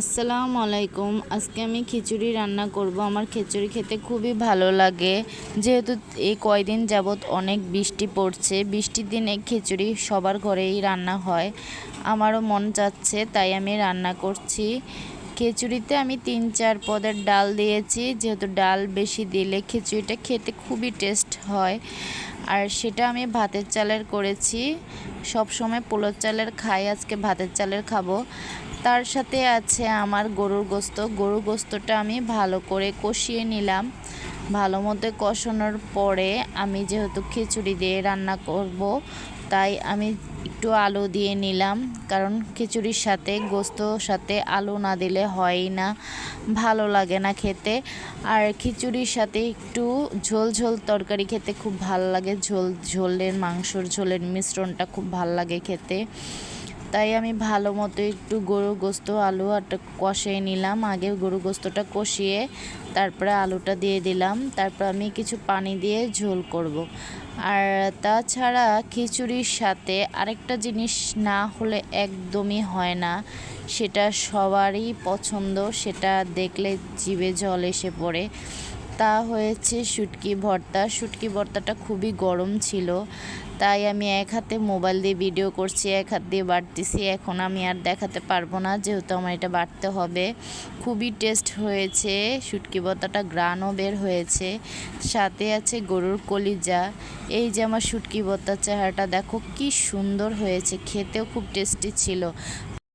আসসালামু আলাইকুম। আজকে আমি খিচুড়ি রান্না করব। আমার খিচুড়ি খেতে খুবই ভালো লাগে, যেহেতু এই কয়দিন যাবৎ অনেক বৃষ্টি পড়ছে। বৃষ্টির দিনে খিচুড়ি সবার ঘরেই রান্না হয়, আমারও মন চাচ্ছে, তাই আমি রান্না করছি। খিচুড়িতে আমি ৩-৪ পদের ডাল দিয়েছি, যেহেতু ডাল বেশি দিলে খিচুড়িটা খেতে খুবই টেস্ট হয়। আর সেটা আমি ভাতের চালের করেছি, সব সময় পোলার চালের খাই, আজকে ভাতের চালের খাবো। তার সাথে আছে আমার গরুর গোস্তটা আমি ভালো করে কষিয়ে নিলাম। ভালো মতো কষানোর পরে আমি যেহেতু খিচুড়ি দিয়ে রান্না করব, তাই আমি একটু আলু দিয়ে নিলাম, কারণ খিচুড়ির সাথে গোস্তর সাথে আলু না দিলে হয়ই না, ভালো লাগে না খেতে। আর খিচুড়ির সাথে একটু ঝোল ঝোল তরকারি খেতে খুব ভালো লাগে, ঝোলের মাংসর ঝোলের মিশ্রণটা খুব ভালো লাগে খেতে। তাই আমি ভালো মতো একটু গরুর গোস্ত আলু আটা কষিয়ে নিলাম। আগে গরুর গোস্তটা কষিয়ে তারপরে আলুটা দিয়ে দিলাম, তারপর আমি কিছু পানি দিয়ে ঝোল করব। আর তাছাড়া খিচুড়ির সাথে আরেকটা জিনিস না হলে একদমই হয় না, সেটা সবারই পছন্দ, সেটা দেখলে জিভে জল এসে পড়ে। তা হয়েছে শুটকি ভর্তা। শুটকি ভর্তাটা খুবই গরম ছিল, তাই আমি এক হাতে মোবাইল দিয়ে ভিডিও করছি, এক হাত দিয়ে বাটতেছি। এখন আমি আর দেখাতে পারবো না, যেহেতু আমার এটা বাটতে হবে। খুবই টেস্ট হয়েছে শুটকি ভর্তাটা, গ্রানও বের হয়েছে, সাথে আছে গরুর কলিজা। এই যে আমার শুটকি ভর্তার চেহারাটা দেখো কি সুন্দর হয়েছে, খেতেও খুব টেস্টি ছিল।